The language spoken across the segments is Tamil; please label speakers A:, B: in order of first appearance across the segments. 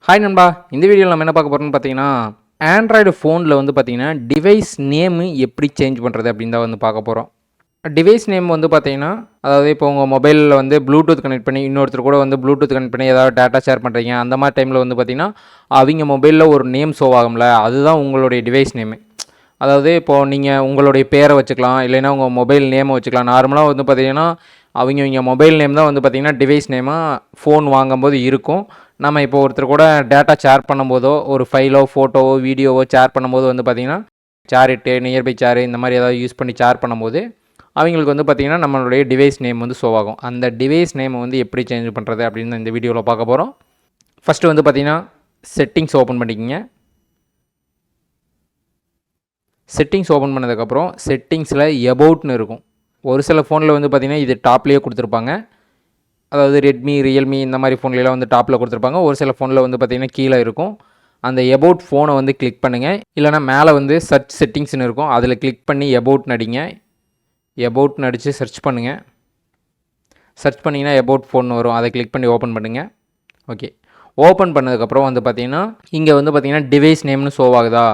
A: ஹாய் நண்பா, இந்த வீடியோவில் நம்ம என்ன பார்க்க போகிறோம்னு பார்த்தீங்கன்னா, ஆண்ட்ராய்டு ஃபோனில் வந்து பார்த்தீங்கன்னா, டிவைஸ் நேமு எப்படி சேஞ்ச் பண்ணுறது அப்படின்னு தான் வந்து பார்க்க போகிறோம். டிவைஸ் நேம் வந்து பார்த்தீங்கன்னா, அதாவது இப்போ உங்கள் மொபைலில் வந்து ப்ளூடூத் கனெக்ட் பண்ணி இன்னொருத்தர் கூட வந்து ப்ளூடூத் கனெக்ட் பண்ணி ஏதாவது டேட்டா ஷேர் பண்ணுறீங்க. அந்த மாதிரி டைமில் வந்து பார்த்தீங்கன்னா, அவங்க மொபைலில் ஒரு நேம் ஷோ ஆகும்ல, அதுதான் உங்களுடைய டிவைஸ் நேமு. அதாவது இப்போது நீங்கள் உங்களுடைய பேரை வச்சுக்கலாம், இல்லைன்னா உங்கள் மொபைல் நேமை வச்சுக்கலாம். நார்மலாக வந்து பார்த்தீங்கன்னா, அவங்க மொபைல் நேம் தான் வந்து பார்த்தீங்கன்னா டிவைஸ் நேமாக ஃபோன் வாங்கும்போது இருக்கும். நம்ம இப்போ ஒருத்தர் கூட டேட்டா ஷேர் பண்ணும்போதோ, ஒரு ஃபைலோ, ஃபோட்டோவோ, வீடியோவோ ஷேர் பண்ணும்போது வந்து பார்த்தீங்கன்னா, சேரிட்டு, நியர்பை சேரு இந்த மாதிரி ஏதாவது யூஸ் பண்ணி ஷேர் பண்ணும்போது, அவங்களுக்கு வந்து பார்த்தீங்கன்னா நம்மளுடைய டிவைஸ் நேம் வந்து ஷோ ஆகும். அந்த டிவைஸ் நேமை வந்து எப்படி சேஞ்ச் பண்ணுறது அப்படின்னு இந்த வீடியோவில் பார்க்க போகிறோம். ஃபஸ்ட்டு வந்து பார்த்தீங்கன்னா, செட்டிங்ஸ் ஓப்பன் பண்ணிக்கோங்க. செட்டிங்ஸ் ஓப்பன் பண்ணதுக்கப்புறம் செட்டிங்ஸில் எபவுட்னு இருக்கும். ஒரு சில ஃபோனில் வந்து பார்த்திங்கன்னா இது டாப்லேயே கொடுத்துருப்பாங்க. அதாவது ரெட்மி, ரியல்மி இந்த மாதிரி ஃபோன்லாம் வந்து டாப்பில் கொடுத்துருப்பாங்க. ஒரு சில ஃபோனில் வந்து பார்த்திங்கன்னா கீழே இருக்கும். அந்த எபவுட் ஃபோனை வந்து கிளிக் பண்ணுங்கள். இல்லைனா மேலே வந்து சர்ச் செட்டிங்ஸ்னு இருக்கும், அதில் கிளிக் பண்ணி எபவுட் நடிங்க. எபவுட் நடித்து சர்ச் பண்ணுங்கள். சர்ச் பண்ணிங்கன்னா எபவுட் ஃபோன் வரும், அதை கிளிக் பண்ணி ஓப்பன் பண்ணுங்கள். ஓகே, ஓப்பன் பண்ணதுக்கப்புறம் வந்து பார்த்திங்கன்னா இங்கே வந்து பார்த்திங்கன்னா டிவைஸ் நேம்னு ஷோ ஆகுதா.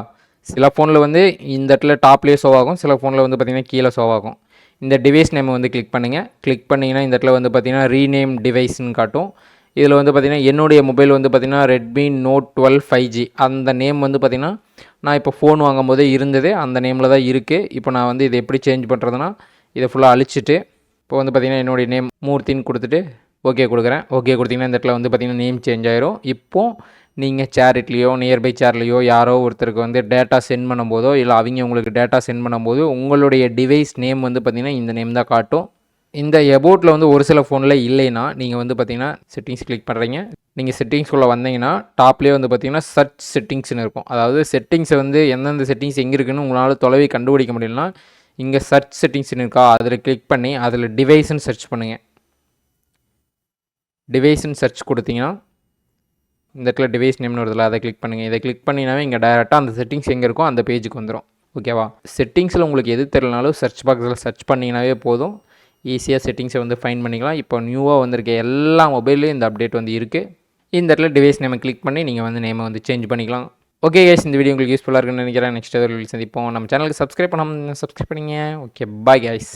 A: சில ஃபோனில் வந்து இந்த இடத்துல டாப்லேயே ஷோ ஆகும், சில ஃபோனில் வந்து பார்த்திங்கன்னா கீழே ஷோ ஆகும். இந்த டிவைஸ் நேமை வந்து கிளிக் பண்ணுங்கள். கிளிக் பண்ணிங்கன்னா இந்த இடத்துல வந்து பார்த்திங்கன்னா ரீநேம் டிவைஸ்ன்னு காட்டும். இதில் வந்து பார்த்திங்கன்னா என்னுடைய மொபைல் வந்து பார்த்திங்கன்னா ரெட்மி நோட் 12 5G. அந்த நேம் வந்து பார்த்திங்கன்னா நான் இப்போ ஃபோன் வாங்கும் போதே இருந்தது, அந்த நேமில் தான் இருக்குது. இப்போ நான் வந்து இதை எப்படி சேஞ்ச் பண்ணுறதுனா, இதை ஃபுல்லாக அழிச்சிட்டு இப்போ வந்து பார்த்திங்கன்னா என்னுடைய நேம் மூர்த்தின்னு கொடுத்துட்டு ஓகே கொடுக்குறேன். ஓகே கொடுத்திங்கன்னா இந்த இடத்துல வந்து பார்த்திங்கன்னா நேம் சேஞ்ச் ஆயிரும். இப்போது நீங்கள் சேரிட்லேயோ, நியர்பை சேர்லேயோ யாரோ ஒருத்தருக்கு வந்து டேட்டா சென்ட் பண்ணும்போதோ, இல்லை அவங்க உங்களுக்கு டேட்டா சென்ட் பண்ணும்போது உங்களுடைய டிவைஸ் நேம் வந்து பார்த்திங்கன்னா இந்த நேம் தான் காட்டும். இந்த எபோட்டில் வந்து ஒரு சில ஃபோனில் இல்லைன்னா நீங்கள் வந்து பார்த்திங்கன்னா செட்டிங்ஸ் கிளிக் பண்ணுறீங்க. நீங்கள் செட்டிங்ஸ்குள்ளே வந்தீங்கன்னா டாப்லேயே வந்து பார்த்திங்கன்னா சர்ச் செட்டிங்ஸ்னு இருக்கும். அதாவது செட்டிங்ஸை வந்து எந்தெந்த செட்டிங்ஸ் எங்கே இருக்குன்னு உங்களால் தொலைவி கண்டுபிடிக்க முடியலன்னா இங்கே சர்ச் செட்டிங்ஸ்னு இருக்கா, அதில் கிளிக் பண்ணி அதில் டிவைஸ்ன்னு சர்ச் பண்ணுங்கள். டிவைஸ்ன்னு சர்ச் கொடுத்தீங்கன்னா இந்த இடத்துல டிவைஸ் நேம்னு வருதுல, அதை கிளிக் பண்ணுங்கள். இதை கிளிக் பண்ணினாவே இங்கே டேரெக்டாக அந்த செட்டிங்ஸ் எங்கே இருக்கோ அந்த பேஜுக்கு வந்துடும். ஓகேவா? செட்டிங்ஸில் உங்களுக்கு எது தெரியலனாலும் சர்ச் பாக்ஸில் சர்ச் பண்ணிங்கனாவே போதும், ஈஸியாக செட்டிங்ஸை வந்து ஃபைன் பண்ணிக்கலாம். இப்போ நியூவாக வந்திருக்க எல்லா மொபைல்லையும் இந்த அப்டேட் வந்து இருக்குது. இந்த இடத்துல டிவைஸ் நேமை கிளிக் பண்ணி நீங்கள் வந்து நேமை வந்து சேஞ்ச் பண்ணிக்கலாம். ஓகே கைஸ், இந்த வீடியோ உங்களுக்கு யூஸ்ஃபுல்லாக இருக்குன்னு நினைக்கிறேன். நெக்ஸ்ட் வீடியோவில் சந்திப்போம். நம்ம சேனலுக்கு சப்ஸ்கிரைப் பண்ணாமல் சப்ஸ்கிரைப் பண்ணிங்க. Okay, bye guys.